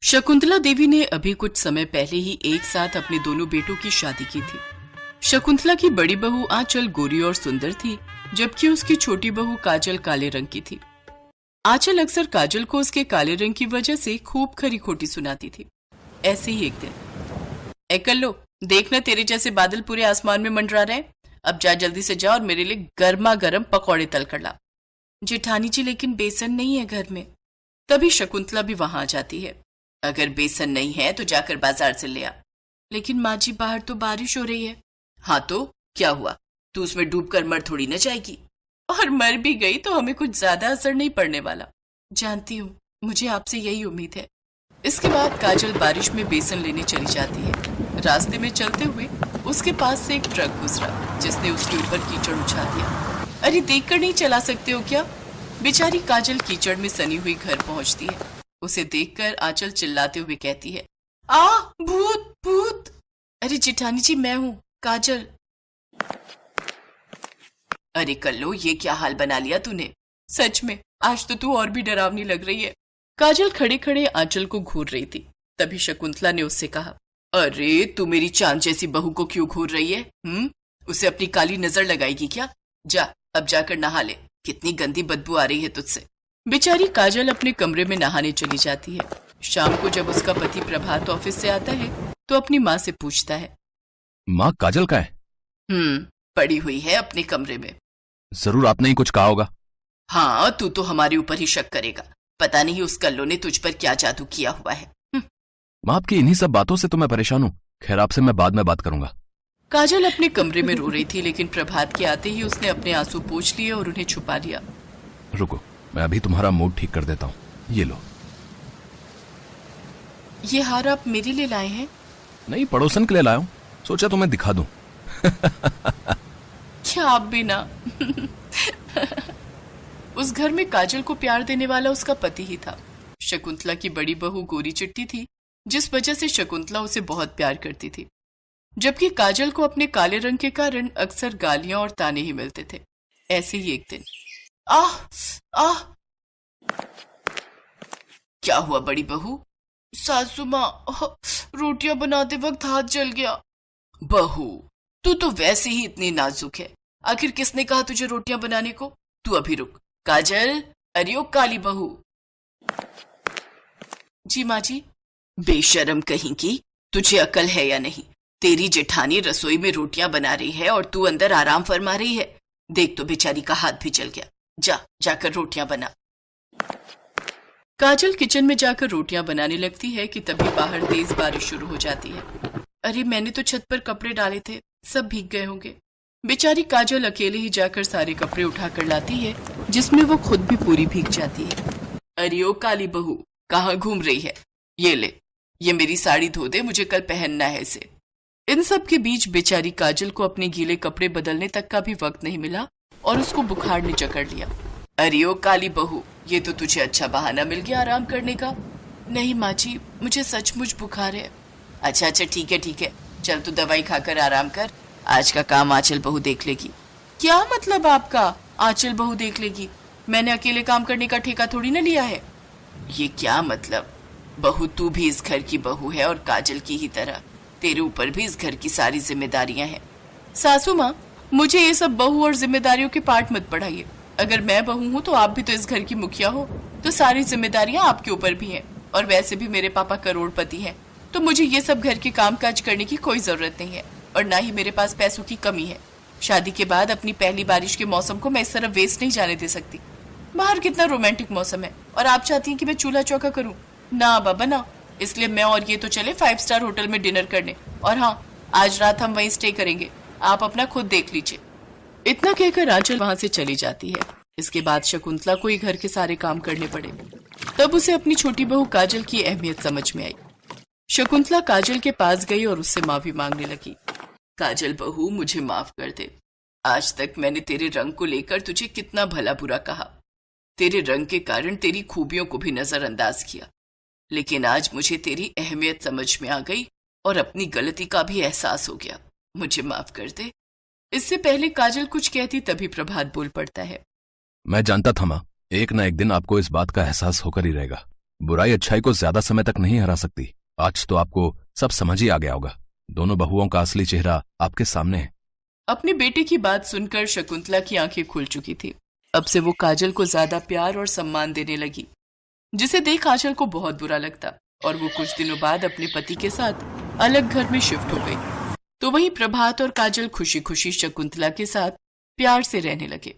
शकुंतला देवी ने अभी कुछ समय पहले ही एक साथ अपने दोनों बेटों की शादी की थी। शकुंतला की बड़ी बहू आंचल गोरी और सुंदर थी, जबकि उसकी छोटी बहू काजल काले रंग की थी। आंचल अक्सर काजल को उसके काले रंग की वजह से खूब खरी खोटी सुनाती थी। ऐसे ही एक दिन, ए कल्लो, देखना तेरे जैसे बादल पूरे आसमान में मंडरा रहे। अब जा, जल्दी से जा और मेरे लिए गर्मा गर्म पकौड़े तल कर ला। जेठानी जी, लेकिन बेसन नहीं है घर में। तभी शकुंतला भी वहां आ जाती है। अगर बेसन नहीं है तो जाकर बाजार से ले आ। लेकिन माँ जी, बाहर तो बारिश हो रही है। हाँ तो क्या हुआ, तू उसमें डूबकर मर थोड़ी न जाएगी। और मर भी गई तो हमें कुछ ज्यादा असर नहीं पड़ने वाला। जानती हूँ, मुझे आपसे यही उम्मीद है। इसके बाद काजल बारिश में बेसन लेने चली जाती है। रास्ते में चलते हुए उसके पास से एक ट्रक गुजरा, जिसने उसके ऊपर कीचड़ उछाल दिया। अरे, देखकर नहीं चला सकते हो क्या? बेचारी काजल कीचड़ में सनी हुई घर पहुंचती है। उसे देखकर आंचल चिल्लाते हुए कहती है, आ, भूत भूत। अरे जेठानी जी, मैं हूँ काजल। अरे कल्लो, ये क्या हाल बना लिया तूने? सच में आज तो तू और भी डरावनी लग रही है। काजल खड़े खड़े आंचल को घूर रही थी। तभी शकुंतला ने उससे कहा, अरे तू मेरी चांद जैसी बहू को क्यों घूर रही है? उसे अपनी काली नजर लगाएगी क्या? जा, अब जाकर नहा ले, कितनी गंदी बदबू आ रही है तुझसे। बेचारी काजल अपने कमरे में नहाने चली जाती है। शाम को जब उसका पति प्रभात ऑफिस से आता है तो अपनी माँ से पूछता है, माँ, काजल का है? पड़ी हुई है अपने कमरे में। जरूर आपने ही कुछ कहा होगा। हाँ, तू तो हमारे ऊपर ही शक करेगा। पता नहीं उस कल्लो ने तुझ पर क्या जादू किया हुआ है। माँ, आपकी इन्हीं सब बातों से तो मैं परेशान हूँ। खैर, आपसे मैं बाद में बात करूंगा। काजल अपने कमरे में रो रही थी, लेकिन प्रभात के आते ही उसने अपने आंसू पोंछ लिए और उन्हें छुपा लिया। रुको, मैं अभी तुम्हारा मूड ठीक कर देता हूँ। ये लो। ये हार आप मेरे लिए लाए हैं? नहीं, पड़ोसन के लिए लाया हूँ। सोचा तुम्हें दिखा दूं। क्या आप भी ना। उस घर में काजल को प्यार देने वाला उसका पति ही था। शकुंतला की बड़ी बहू गोरी चिट्टी थी, जिस वजह से शकुंतला उसे बहुत प्यार करती थी, जबकि काजल को अपने काले रंग के कारण अक्सर गालियां और ताने ही मिलते थे। ऐसे ही एक दिन, आह आह। क्या हुआ बड़ी बहू? सासू माँ, रोटियां बनाते वक्त हाथ जल गया। बहू, तू तो वैसे ही इतनी नाजुक है। आखिर किसने कहा तुझे रोटियां बनाने को? तू अभी रुक। काजल, अरे ओ काली बहू। जी माँ जी। बेशरम कहीं की, तुझे अकल है या नहीं? तेरी जेठानी रसोई में रोटियां बना रही है और तू अंदर आराम फरमा रही है। देख तो बेचारी का हाथ भी जल गया। जाकर रोटियां बना। काजल किचन में जाकर रोटियां बनाने लगती है कि तभी बाहर तेज बारिश शुरू हो जाती है। अरे, मैंने तो छत पर कपड़े डाले थे, सब भीग गए होंगे। बेचारी काजल अकेले ही जाकर सारे कपड़े उठाकर लाती है, जिसमें वो खुद भी पूरी भीग जाती है। अरे ओ काली बहू, कहाँ घूम रही है? ये ले, ये मेरी साड़ी धो दे, मुझे कल पहनना है इसे। इन सब के बीच बेचारी काजल को अपने गीले कपड़े बदलने तक का भी वक्त नहीं मिला और उसको बुखार ने जकड़ लिया। अरे ओ काली बहू, ये तो तुझे अच्छा बहाना मिल गया आराम करने का। नहीं माँ जी, मुझे सचमुच बुखार है। अच्छा, ठीक है, चल तू दवाई खाकर आराम कर। आज का काम आंचल बहू देख लेगी। क्या मतलब आपका, आंचल बहू देख लेगी? मैंने अकेले काम करने का ठेका थोड़ी ना लिया है। ये क्या मतलब? बहू, तू भी इस घर की बहू है और काजल की ही तरह तेरे ऊपर भी इस घर की सारी जिम्मेदारियां हैं। सासू माँ, मुझे ये सब बहू और जिम्मेदारियों के पाठ मत पढ़ाइए। अगर मैं बहू हूँ तो आप भी तो इस घर की मुखिया हो, तो सारी जिम्मेदारियां आपके ऊपर भी हैं। और वैसे भी मेरे पापा करोड़पति हैं, तो मुझे ये सब घर के काम काज करने की कोई जरूरत नहीं है, और ना ही मेरे पास पैसों की कमी है। शादी के बाद अपनी पहली बारिश के मौसम को मैं इस तरह वेस्ट नहीं जाने दे सकती। बाहर कितना रोमांटिक मौसम है और आप चाहती हैं कि मैं चूल्हा चौका करूं? ना बाबा ना। इसलिए मैं और ये तो चले 5 स्टार होटल में डिनर करने, और हाँ, आज रात हम वहीं स्टे करेंगे। आप अपना खुद देख लीजिए। इतना कहकर आंचल वहां से चली जाती है। इसके बाद शकुंतला को ही घर के सारे काम करने पड़े। तब उसे अपनी छोटी बहू काजल की अहमियत समझ में आई। शकुंतला काजल के पास गई और उससे माफी मांगने लगी। काजल बहू, मुझे माफ कर दे। आज तक मैंने तेरे रंग को लेकर तुझे कितना भला बुरा कहा। तेरे रंग के कारण तेरी खूबियों को भी नजरअंदाज किया, लेकिन आज मुझे तेरी अहमियत समझ में आ गई और अपनी गलती का भी एहसास हो गया। मुझे माफ कर दे। इससे पहले काजल कुछ कहती तभी प्रभात बोल पड़ता है। मैं जानता था माँ, एक ना एक दिन आपको इस बात का एहसास होकर ही रहेगा। बुराई अच्छाई को ज्यादा समय तक नहीं हरा सकती। आज तो आपको सब समझ ही आ गया होगा। दोनों बहुओं का असली चेहरा आपके सामने है। अपने बेटे की बात सुनकर शकुंतला की आंखें खुल चुकी थी। अब से वो काजल को ज्यादा प्यार और सम्मान देने लगी, जिसे देख काजल को बहुत बुरा लगता और वो कुछ दिनों बाद अपने पति के साथ अलग घर में शिफ्ट हो गई। तो वहीं प्रभात और काजल खुशी खुशी शकुंतला के साथ प्यार से रहने लगे।